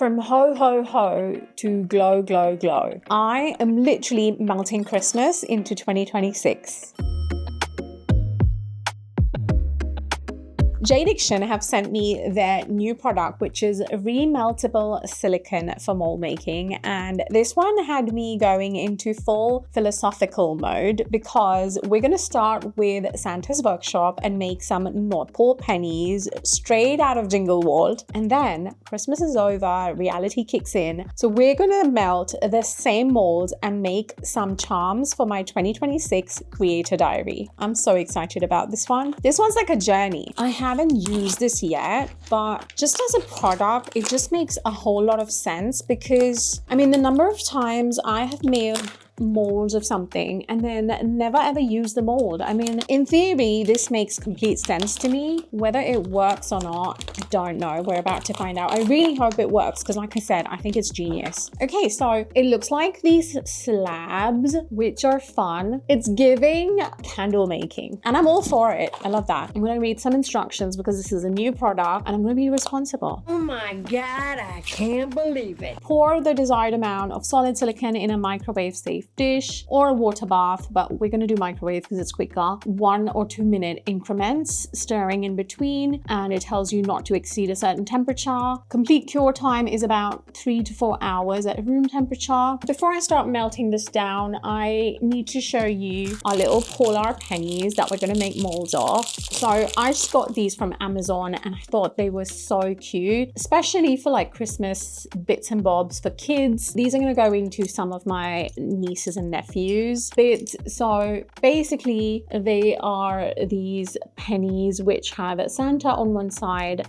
From ho ho ho to glow glow glow. I am literally melting Christmas into 2026. JDiction have sent me their new product, which is Remeltable Silicone for mold making. And this one had me going into full philosophical mode because we're going to start with Santa's workshop and make some NorthPolePennies straight out of Jingle World. And then Christmas is over, reality kicks in. So we're going to melt the same molds and make some charms for my 2026 creator diary. I'm so excited about this one. This one's like a journey. I haven't used this yet, but just as a product, it just makes a whole lot of sense because, I mean, the number of times I have made molds of something and then never ever use the mold. I mean, in theory, this makes complete sense to me. Whether it works or not, I don't know. We're about to find out. I really hope it works because, like I said, I think it's genius. Okay, so it looks like these slabs, which are fun. It's giving candle making, and I'm all for it. I love that. I'm going to read some instructions because this is a new product and I'm going to be responsible. Oh my God, I can't believe it. Pour the desired amount of solid silicone in a microwave safe dish or a water bath, but we're going to do microwave because it's quicker. 1 or 2 minute increments, stirring in between, and it tells you not to exceed a certain temperature. Complete cure time is about 3 to 4 hours at room temperature. Before I start melting this down, I need to show you our little polar pennies that we're going to make molds of. So I just got these from Amazon and I thought they were so cute, especially for like Christmas bits and bobs for kids. These are going to go into some of my nieces and nephews bits. So basically they are these pennies which have Santa on one side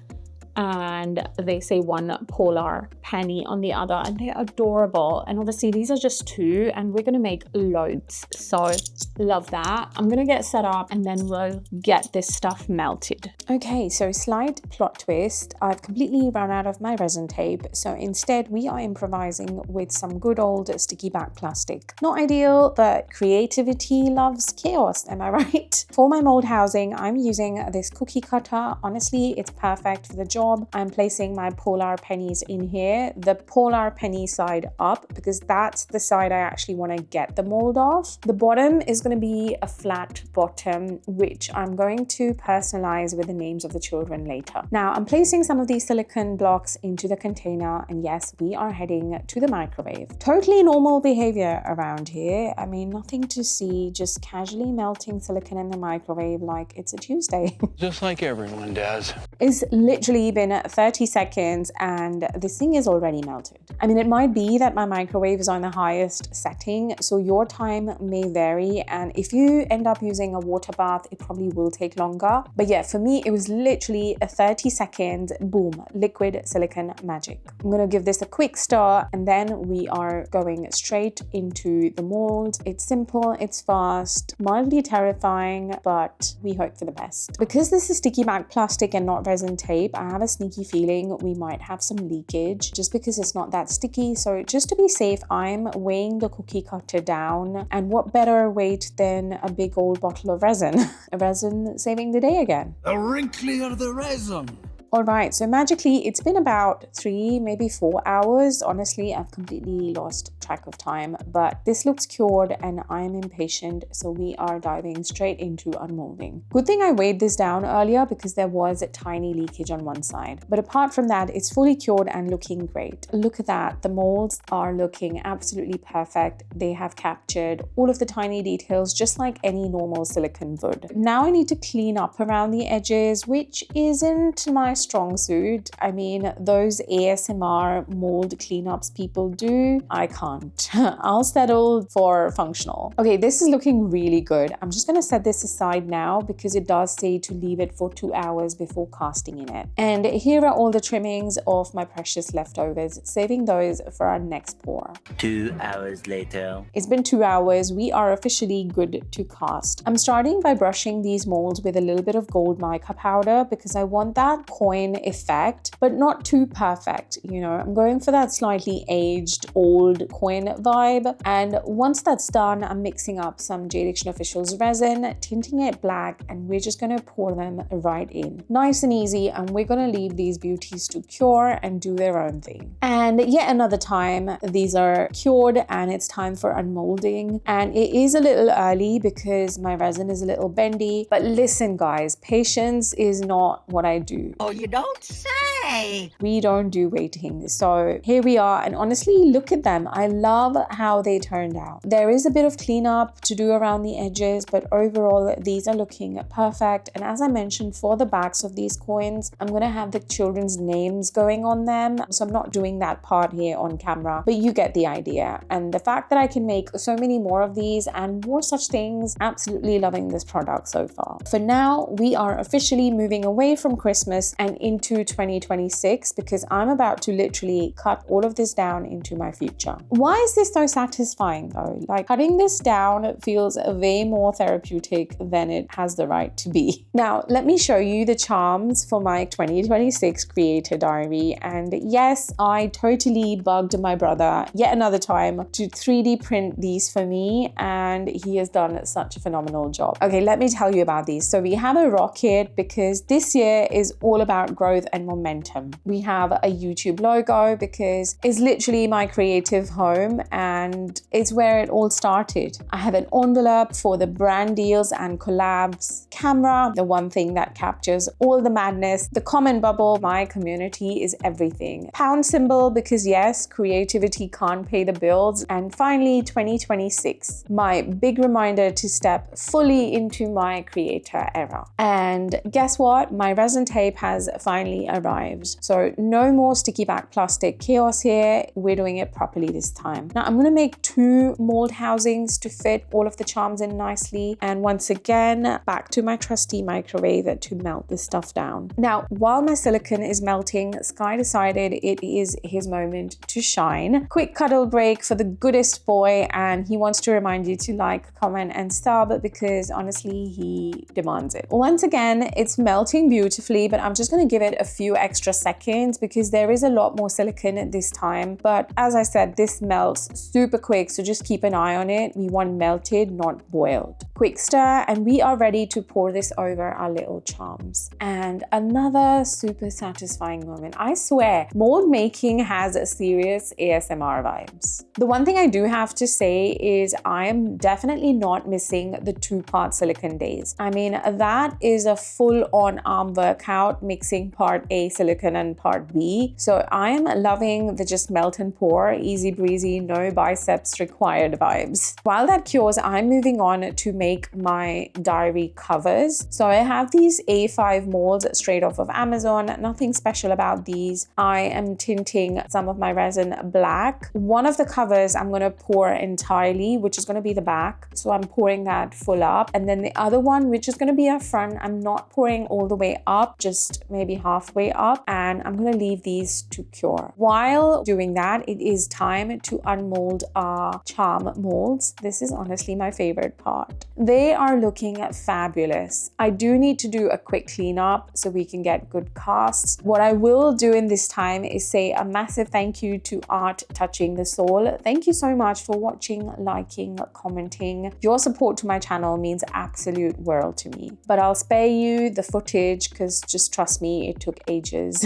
and they say one polar penny on the other, and they're adorable. And obviously these are just 2 and we're going to make loads, so love that. I'm going to get set up and then we'll get this stuff melted. Okay, so slight plot twist. I've completely run out of my resin tape, so instead we are improvising with some good old sticky back plastic. Not ideal, but creativity loves chaos, am I right? For my mold housing, I'm using this cookie cutter. Honestly, it's perfect for the job. I'm placing my polar pennies in here, the polar penny side up, because that's the side I actually want to get the mold off. The bottom is going to be a flat bottom, which I'm going to personalize with the names of the children later. Now I'm placing some of these silicone blocks into the container, and yes, we are heading to the microwave. Totally normal behavior around here. I mean, nothing to see, just casually melting silicone in the microwave like it's a Tuesday. Just like everyone does. It's literally been 30 seconds and this thing is already melted. I mean, it might be that my microwave is on the highest setting, so your time may vary, and if you end up using a water bath, it probably will take longer. But yeah, for me, it was literally a 30 seconds, boom, liquid silicone magic. I'm gonna give this a quick stir and then we are going straight into the mold. It's simple, it's fast, mildly terrifying, but we hope for the best. Because this is sticky back plastic and not resin tape, I have a sneaky feeling we might have some leakage just because it's not that sticky. So just to be safe, I'm weighing the cookie cutter down, and what better weight than a big old bottle of resin. A resin saving the day again. The wrinklier the resin. All right, so magically it's been about 3, maybe 4 hours. Honestly, I've completely lost track of time, but this looks cured and I'm impatient, so we are diving straight into unmolding. Good thing I weighed this down earlier because there was a tiny leakage on one side. But apart from that, it's fully cured and looking great. Look at that, the molds are looking absolutely perfect. They have captured all of the tiny details just like any normal silicone would. Now I need to clean up around the edges, which isn't my strong suit. I mean, those ASMR mold cleanups people do, I can't. I'll settle for functional. Okay, this is looking really good. I'm just gonna set this aside now because it does say to leave it for 2 hours before casting in it. And here are all the trimmings of my precious leftovers, saving those for our next pour. 2 hours later. It's been 2 hours. We are officially good to cast. I'm starting by brushing these molds with a little bit of gold mica powder because I want that corner coin effect, but not too perfect. You know, I'm going for that slightly aged old coin vibe. And once that's done, I'm mixing up some JDiction Officials resin, tinting it black, and we're just gonna pour them right in. Nice and easy, and we're gonna leave these beauties to cure and do their own thing. And yet another time, these are cured and it's time for unmolding. And it is a little early because my resin is a little bendy, but listen guys, patience is not what I do. Oh, you don't say. We don't do waiting. So here we are, and honestly, look at them. I love how they turned out. There is a bit of cleanup to do around the edges, but overall, these are looking perfect. And as I mentioned, for the backs of these coins, I'm gonna have the children's names going on them. So I'm not doing that part here on camera, but you get the idea. And the fact that I can make so many more of these and more such things, absolutely loving this product so far. For now, we are officially moving away from Christmas and into 2026 because I'm about to literally cut all of this down into my future. Why is this so satisfying though? Like, cutting this down feels way more therapeutic than it has the right to be. Now, let me show you the charms for my 2026 creator diary. And yes, I totally bugged my brother yet another time to 3D print these for me, and he has done such a phenomenal job. Okay, let me tell you about these. So we have a rocket because this year is all about growth and momentum. We have a YouTube logo because it's literally my creative home and it's where it all started. I have an envelope for the brand deals and collabs, camera, the one thing that captures all the madness, the comment bubble, my community is everything. Pound symbol because yes, creativity can't pay the bills. And finally, 2026, my big reminder to step fully into my creator era. And guess what? My resin tape has finally arrived. So no more sticky back plastic chaos here. We're doing it properly this time. Now I'm gonna make 2 mold housings to fit all of the charms in nicely. And once again, back to my trusty microwave to melt this stuff down. Now, while my silicone is melting, Sky decided it is his moment to shine. Quick cuddle break for the goodest boy, and he wants to remind you to like, comment, and sub because honestly, he demands it. Once again, it's melting beautifully, but I'm just gonna give it a few extra seconds because there is a lot more silicone at this time. But as I said, this melts super quick, so just keep an eye on it. We want melted, not boiled. Quick stir, and we are ready to pour this over our little charms. And another super satisfying moment. I swear, mold making has a serious ASMR vibes. The one thing I do have to say is I am definitely not missing the 2-part silicone days. I mean, that is a full-on arm workout, mixing part A silicone and part B. So I am loving the just melt and pour, easy breezy, no biceps required vibes. While that cures, I'm moving on to make my diary covers. So I have these A5 molds straight off of Amazon. Nothing special about these. I am tinting some of my resin black. One of the covers I'm going to pour entirely, which is going to be the back. So I'm pouring that full up. And then the other one, which is going to be up front, I'm not pouring all the way up, just maybe halfway up. And I'm going to leave these to cure. While doing that, it is time to unmold our charm molds. This is honestly my favorite part. They are looking fabulous. I do need to do a quick cleanup so we can get good casts. What I will do in this time is say a massive thank you to Art Touching the Soul. Thank you so much for watching, liking, commenting. Your support to my channel means absolute world to me. But I'll spare you the footage because just trust me, it took ages.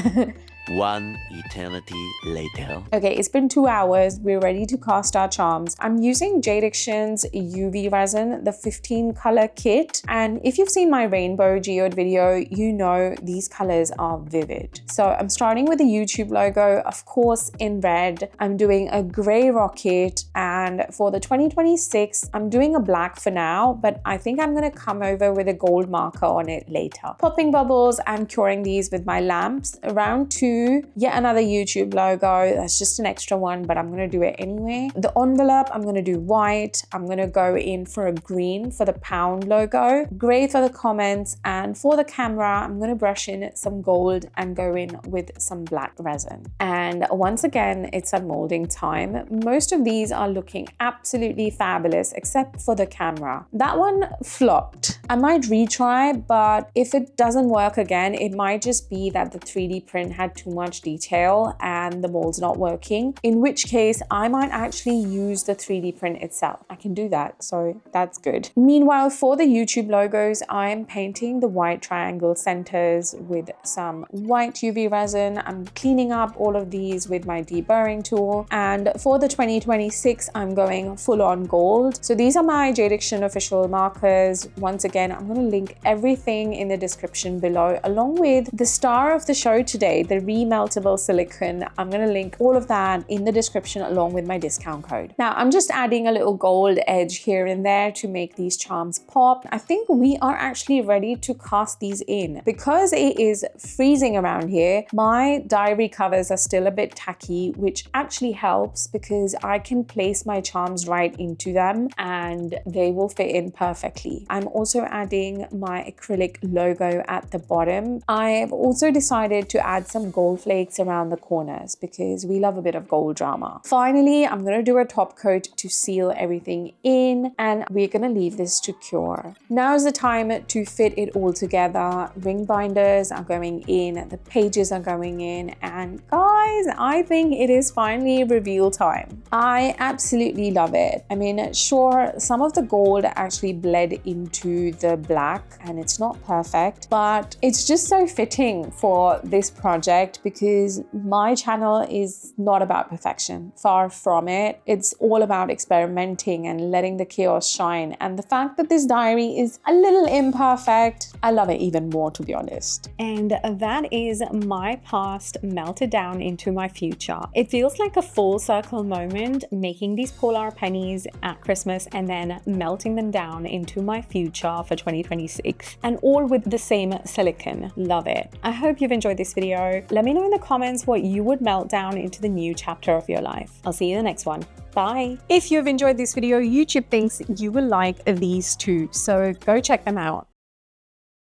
One eternity later. Okay, it's been 2 hours. We're ready to cast our charms. I'm using JDiction's UV resin, the 15 color kit. And if you've seen my rainbow geode video, you know these colors are vivid. So I'm starting with the YouTube logo, of course, in red. I'm doing a gray rocket. And for the 2026, I'm doing a black for now, but I think I'm gonna come over with a gold marker on it later. Popping bubbles, I'm curing these with my lamps. Round 2 do yet another YouTube logo. That's just an extra one, but I'm going to do it anyway. The envelope, I'm going to do white. I'm going to go in for a green for the pound logo, gray for the comments, and for the camera, I'm going to brush in some gold and go in with some black resin. And once again, it's unmolding time. Most of these are looking absolutely fabulous, except for the camera. That one flopped. I might retry, but if it doesn't work again, it might just be that the 3D print had too much detail and the mold's not working, in which case I might actually use the 3D print itself. I can do that, so that's good. Meanwhile, for the YouTube logos, I'm painting the white triangle centers with some white UV resin. I'm cleaning up all of these with my deburring tool. And for the 2026, I'm going full on gold. So these are my JDiction official markers. Once again, I'm going to link everything in the description below, along with the star of the show today, the Remeltable Silicone. I'm going to link all of that in the description along with my discount code. Now, I'm just adding a little gold edge here and there to make these charms pop. I think we are actually ready to cast these in. Because it is freezing around here, my diary covers are still a bit tacky, which actually helps because I can place my charms right into them and they will fit in perfectly. I'm also adding my acrylic logo at the bottom. I've also decided to add some gold flakes around the corners because we love a bit of gold drama. Finally, I'm going to do a top coat to seal everything in, and we're going to leave this to cure. Now is the time to fit it all together. Ring binders are going in, the pages are going in, and guys, I think it is finally reveal time. I absolutely love it. I mean, sure, some of the gold actually bled into the black and it's not perfect, but it's just so fitting for this project because my channel is not about perfection. Far from it. It's all about experimenting and letting the chaos shine. And the fact that this diary is a little imperfect, I love it even more, to be honest. And that is my past melted down into my future. It feels like a full circle moment, making these polar pennies at Christmas and then melting them down into my future for 2026, and all with the same silicone. Love it. I hope you've enjoyed this video. Let me know in the comments what you would melt down into the new chapter of your life. I'll see you in the next one. Bye. If you've enjoyed this video, YouTube thinks you will like these too, so go check them out.